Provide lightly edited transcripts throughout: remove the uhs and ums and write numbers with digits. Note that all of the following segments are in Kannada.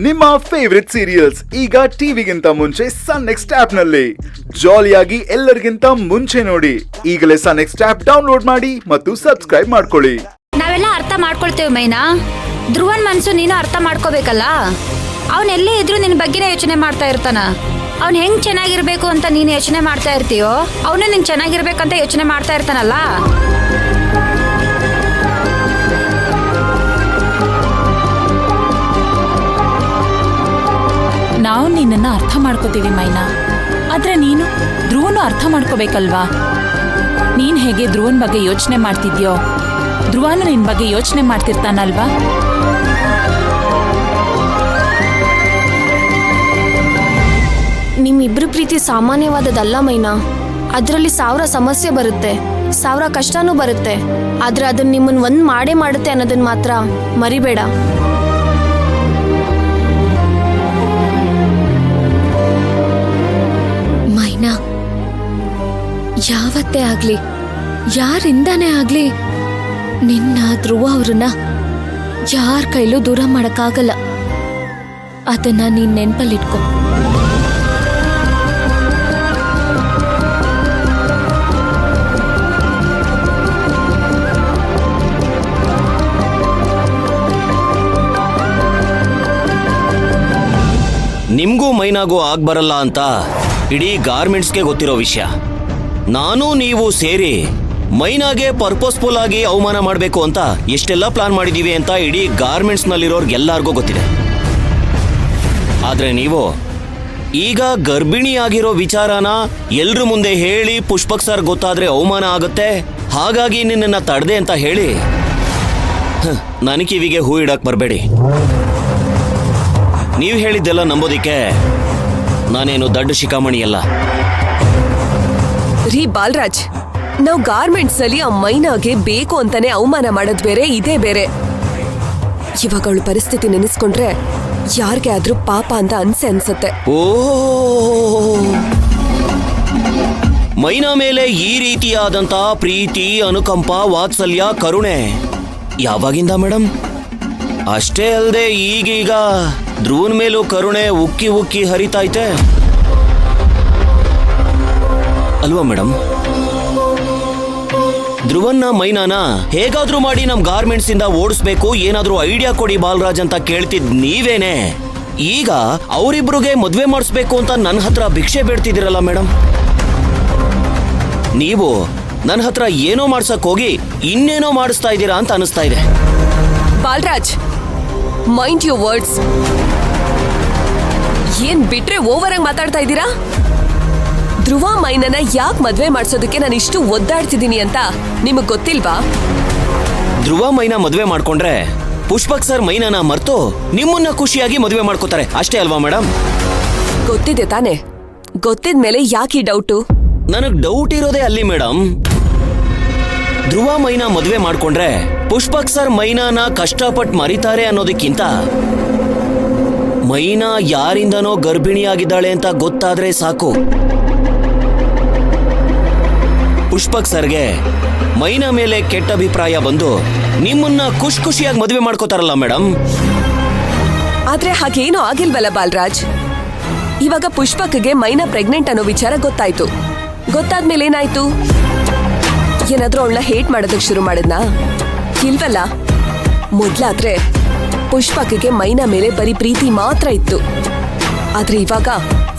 ನಿಮ್ಮ ಫೇವರಿಟ್ ಸೀರಿಯಲ್ಸ್ ಈಗ ಟಿವಿಗಿಂತ ಮುಂಚೆ ಸನ್ ನೆಕ್ಸ್ಟ್ ಆಪ್ ನಲ್ಲಿ ಜಾಲಿಯಾಗಿ ಎಲ್ಲರಿಗಿಂತ ಮುಂಚೆ ನೋಡಿ. ಈಗಲೇ ಸನ್ ನೆಕ್ಸ್ಟ್ ಆಪ್ ಡೌನ್ಲೋಡ್ ಮಾಡಿ ಮತ್ತು ಸಬ್ಸ್ಕ್ರೈಬ್ ಮಾಡ್ಕೊಳ್ಳಿ. ನಾವೆಲ್ಲ ಅರ್ಥ ಮಾಡ್ಕೊಳ್ತೇವೆ ಮೈನಾ. ಧ್ರುವನ್ ಮನ್ಸು ನೀನು ಅರ್ಥ ಮಾಡ್ಕೋಬೇಕಲ್ಲ. ಅವನೆಲ್ಲೇ ಇದ್ರು ನಿನ್ ಬಗ್ಗೆನೇ ಯೋಚನೆ ಮಾಡ್ತಾ ಇರ್ತಾನ. ಅವ್ನ್ ಹೆಂಗ್ ಚೆನ್ನಾಗಿರ್ಬೇಕು ಅಂತ ನೀನ್ ಯೋಚನೆ ಮಾಡ್ತಾ ಇರ್ತೀಯೋ, ಅವನು ನಿನ್ ಚೆನ್ನಾಗಿರ್ಬೇಕಂತ ಯೋಚನೆ ಮಾಡ್ತಾ ಇರ್ತಾನಲ್ಲ. ನಾವು ನಿನ್ನನ್ನು ಅರ್ಥ ಮಾಡ್ಕೋತೀವಿ ಮೈನಾ, ಆದ್ರೆ ನೀನು ಧ್ರುವನು ಅರ್ಥ ಮಾಡ್ಕೋಬೇಕಲ್ವಾ? ನೀನ್ ಹೇಗೆ ಧ್ರುವನ್ ಬಗ್ಗೆ ಯೋಚನೆ ಮಾಡ್ತಿದ್ಯೋ, ಧ್ರುವನು ನಿನ್ ಬಗ್ಗೆ ಯೋಚನೆ ಮಾಡ್ತಿರ್ತಾನಲ್ವಾ? ನಿಮ್ಮಿಬ್ರು ಪ್ರೀತಿ ಸಾಮಾನ್ಯವಾದದಲ್ಲ ಮೈನಾ. ಅದರಲ್ಲಿ 1000 ಸಮಸ್ಯೆ ಬರುತ್ತೆ, 1000 ಕಷ್ಟನೂ ಬರುತ್ತೆ. ಆದ್ರೆ ಅದನ್ನ ನಿಮ್ಮನ್ನ ಒಂದ್ ಮಾಡೇ ಮಾಡುತ್ತೆ ಅನ್ನೋದನ್ನ ಮಾತ್ರ ಮರಿಬೇಡ. ಮೈನಾ, ಯಾವತ್ತೇ ಆಗ್ಲಿ, ಯಾರಿಂದಾನೇ ಆಗ್ಲಿ, ನಿನ್ನ ಧ್ರುವ ಅವ್ರನ್ನ ಯಾರ ಕೈಲೂ ದೂರ ಮಾಡಕ್ಕಾಗಲ್ಲ. ಅದನ್ನ ನೀನ್ ನೆನ್ಪಲ್ಲಿಟ್ಕೊ. ನಿಮ್ಗೂ ಮೈನಾಗೂ ಆಗ್ಬರಲ್ಲ ಅಂತ ಇಡೀ ಗಾರ್ಮೆಂಟ್ಸ್ಗೆ ಗೊತ್ತಿರೋ ವಿಷಯ. ನಾನು ನೀವು ಸೇರಿ ಮೈನಾಗೆ ಪರ್ಪಸ್ಫುಲ್ ಆಗಿ ಅವಮಾನ ಮಾಡಬೇಕು ಅಂತ ಎಷ್ಟೆಲ್ಲ ಪ್ಲಾನ್ ಮಾಡಿದೀವಿ ಅಂತ ಇಡೀ ಗಾರ್ಮೆಂಟ್ಸ್ನಲ್ಲಿರೋರ್ಗೆಲ್ಲರಿಗೂ ಗೊತ್ತಿದೆ. ಆದ್ರೆ ನೀವು ಈಗ ಗರ್ಭಿಣಿಯಾಗಿರೋ ವಿಚಾರನ ಎಲ್ರ ಮುಂದೆ ಹೇಳಿ ಪುಷ್ಪಕ್ ಸರ್ ಗೊತ್ತಾದ್ರೆ ಅವಮಾನ ಆಗುತ್ತೆ, ಹಾಗಾಗಿ ನಿನ್ನನ್ನ ತಡೆದೆ ಅಂತ ಹೇಳಿ ನನ್ನ ಕಿವಿಗೆ ಹೂ ಇಡಕ್ ಬರಬೇಡಿ. ನೀವು ಹೇಳಿದ್ದೆಲ್ಲ ನಂಬೋದಿಕ್ಕೆ ನಾನೇನು ದೊಡ್ಡ ಶಿಖಾಮಣಿ ಅಲ್ಲ. ರೀ ಬಾಲರಾಜ್, ನಾವು ಗಾರ್ಮೆಂಟ್ಸ್ ಅಲ್ಲಿ ಆ ಮೈನಾಗೆ ಬೇಕು ಅಂತಾನೆ ಅವಮಾನ ಮಾಡೋದ್ ಬೇರೆ, ಇದೇ ಬೇರೆ. ಇವಾಗ ಅವಳ ಪರಿಸ್ಥಿತಿ ನೆನೆಸ್ಕೊಂಡ್ರೆ ಯಾರಿಗೆ ಆದ್ರೂ ಪಾಪ ಅಂತ ಅನ್ಸತ್ತೆ. ಓ, ಮೈನಾ ಮೇಲೆ ಈ ರೀತಿಯಾದಂತ ಪ್ರೀತಿ, ಅನುಕಂಪ, ವಾತ್ಸಲ್ಯ, ಕರುಣೆ ಯಾವಾಗಿಂದ ಮೇಡಮ್? ಅಷ್ಟೇ ಅಲ್ಲದೆ ಈಗೀಗ ಧ್ರುವನ್ ಮೇಲೂ ಕರುಣೆ ಉಕ್ಕಿ ಉಕ್ಕಿ ಹರಿತೈತೆ ಅಲ್ವಾ ಮೇಡಮ್? ಧ್ರುವನ್ನ ಮೈನಾನ ಹೇಗಾದ್ರೂ ಮಾಡಿ ನಮ್ ಗಾರ್ಮೆಂಟ್ಸ್ ಇಂದ ಓಡಿಸ್ಬೇಕು, ಏನಾದ್ರೂ ಐಡಿಯಾ ಕೊಡಿ ಬಾಲರಾಜ್ ಅಂತ ಕೇಳ್ತಿದ್ ನೀವೇನೆ ಈಗ ಅವರಿಬ್ರಿಗೆ ಮದ್ವೆ ಮಾಡಿಸ್ಬೇಕು ಅಂತ ನನ್ನ ಹತ್ರ ಭಿಕ್ಷೆ ಬೇಡ್ತಿದ್ದೀರಲ್ಲ ಮೇಡಮ್. ನೀವು ನನ್ನ ಹತ್ರ ಏನೋ ಮಾಡ್ಸಕ್ ಹೋಗಿ ಇನ್ನೇನೋ ಮಾಡಿಸ್ತಾ ಇದ್ದೀರಾ ಅಂತ ಅನಿಸ್ತಾ ಇದೆ. Balraj, mind your words. ಏನ್ ಬಿಟ್ರೆ ಓವರ್ ಆಗಿ ಮಾತಾಡ್ತಾ ಇದ್ದೀರಾ? ಧ್ರುವ ಮೈನನ ಯಾಕೆ ಮದ್ವೆ ಮಾಡ್ಸೋದಕ್ಕೆ ನಾನು ಇಷ್ಟು ಒದ್ದಾಡ್ತಿದ್ದೀನಿ ಅಂತ ನಿಮಗ್ ಗೊತ್ತಿಲ್ವಾ? ಧ್ರುವ ಮೈನಾ ಮದ್ವೆ ಮಾಡ್ಕೊಂಡ್ರೆ ಪುಷ್ಪಕ್ ಸರ್ ಮೈನಾನ ಮರ್ತು ನಿಮ್ಮನ್ನ ಖುಷಿಯಾಗಿ ಮದ್ವೆ ಮಾಡ್ಕೋತಾರೆ, ಅಷ್ಟೇ ಅಲ್ವಾ ಮೇಡಮ್? ಗೊತ್ತಿದೆ ತಾನೆ? ಗೊತ್ತಿದ್ಮೇಲೆ ಯಾಕೆ ಈ ಡೌಟು? ನನಗ್ ಡೌಟ್ ಇರೋದೇ ಅಲ್ಲಿ ಮೇಡಮ್. ಧ್ರುವ ಮೈನಾ ಮದ್ವೆ ಮಾಡ್ಕೊಂಡ್ರೆ ಪುಷ್ಪಕ್ ಸರ್ ಮೈನಾನ ಕಷ್ಟಪಟ್ಟು ಮರಿತಾರೆ ಅನ್ನೋದಕ್ಕಿಂತ ಮೈನಾ ಯಾರಿಂದನೋ ಗರ್ಭಿಣಿಯಾಗಿದ್ದಾಳೆ ಅಂತ ಗೊತ್ತಾದ್ರೆ ಸಾಕು. ಪುಷ್ಪಕ್ ಸರ್ಗೆ ಮೈನಾ ಮೇಲೆ ಕೆಟ್ಟ ಅಭಿಪ್ರಾಯ ಬಂದು ನಿಮ್ಮನ್ನ ಖುಷಿಯಾಗಿ ಮದ್ವೆ ಮಾಡ್ಕೋತಾರಲ್ಲ ಮೇಡಮ್. ಆದ್ರೆ ಹಾಗೇನೂ ಆಗಿಲ್ವಲ್ಲ ಬಾಲರಾಜ್. ಇವಾಗ ಪುಷ್ಪಕ್ಗೆ ಮೈನಾ ಪ್ರೆಗ್ನೆಂಟ್ ಅನ್ನೋ ವಿಚಾರ ಗೊತ್ತಾಯ್ತು. ಗೊತ್ತಾದ್ಮೇಲೆ ಏನಾಯ್ತು? ಏನಾದ್ರೂ ಅವಳನ್ನ ಹೇಟ್ ಮಾಡೋದಕ್ಕೆ ಶುರು ಮಾಡಿದ್ನಾ? ಇಲ್ವಲ್ಲ. ಮೊದ್ಲಾದ್ರೆ ಪುಷ್ಪಕ್ಗೆ ಮೈನಾ ಮೇಲೆ ಬರೀ ಪ್ರೀತಿ ಮಾತ್ರ ಇತ್ತು. ಆದ್ರೆ ಇವಾಗ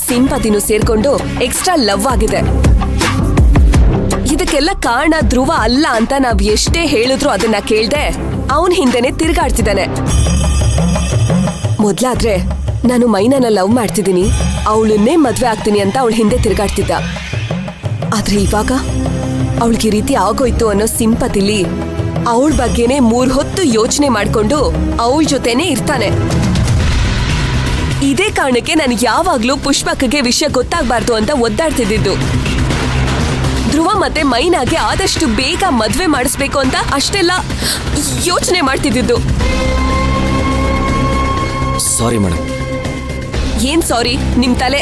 ಸಿಂಪತಿನೂ ಸೇರ್ಕೊಂಡು ಎಕ್ಸ್ಟ್ರಾ ಲವ್ ಆಗಿದೆ. ಇದಕ್ಕೆಲ್ಲ ಕಾರಣ ಧ್ರುವ ಅಲ್ಲ ಅಂತ ನಾವ್ ಎಷ್ಟೇ ಹೇಳಿದ್ರು ಅದನ್ನ ಕೇಳ್ದೆ ಅವನ್ ಹಿಂದೆನೆ ತಿರ್ಗಾಡ್ತಿದ್ದಾನೆ. ಮೊದ್ಲಾದ್ರೆ ನಾನು ಮೈನಾನ ಲವ್ ಮಾಡ್ತಿದ್ದೀನಿ, ಅವಳನ್ನೇ ಮದ್ವೆ ಆಗ್ತೀನಿ ಅಂತ ಅವಳ ಹಿಂದೆ ತಿರ್ಗಾಡ್ತಿದ್ದ. ಆದ್ರೆ ಇವಾಗ ಅವಳಿಗೆ ರೀತಿ ಆಗೋಯ್ತು ಅನ್ನೋ ಸಿಂಪತಿಲಿ ಅವಳ ಬಗ್ಗೆನೆ 3 ಹೊತ್ತು ಯೋಚನೆ ಮಾಡ್ಕೊಂಡು ಅವಳ ಜೊತೆನೆ ಇರ್ತಾನೆ. ಇದೇ ಕಾರಣಕ್ಕೆ ನಾನು ಯಾವಾಗ್ಲೂ ಪುಷ್ಪಕ್ಗೆ ವಿಷಯ ಗೊತ್ತಾಗ್ಬಾರ್ದು ಅಂತ ಒದ್ದಾಡ್ತಿದ್ದು. ಧ್ರುವ ಮತ್ತೆ ಮೈನಾಗೆ ಆದಷ್ಟು ಬೇಗ ಮದ್ವೆ ಮಾಡಿಸ್ಬೇಕು ಅಂತ ಅಷ್ಟೆಲ್ಲ ಯೋಚನೆ ಮಾಡ್ತಿದ್ದು. Sorry madam. ಏನ್ ಸಾರಿ? ನಿಮ್ ತಲೆ.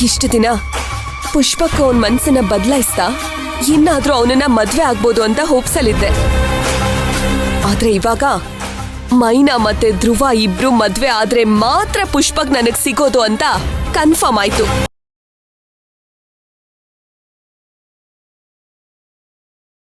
ಇಷ್ಟು ದಿನ ಪುಷ್ಪಕ್ ಅವನ್ ಮನ್ಸನ್ನ ಬದಲಾಯಿಸ್ತಾ ಇನ್ನಾದ್ರೂ ಅವನನ್ನ ಮದ್ವೆ ಆಗ್ಬೋದು ಅಂತ ಹೋಪ್ಸಲಿದ್ದೆ. ಆದ್ರೆ ಇವಾಗ ಮೈನಾ ಮತ್ತೆ ಧ್ರುವ ಇಬ್ರು ಮದ್ವೆ ಆದ್ರೆ ಮಾತ್ರ ಪುಷ್ಪಕ್ ನನಗ್ ಸಿಗೋದು ಅಂತ ಕನ್ಫರ್ಮ್ ಆಯ್ತು.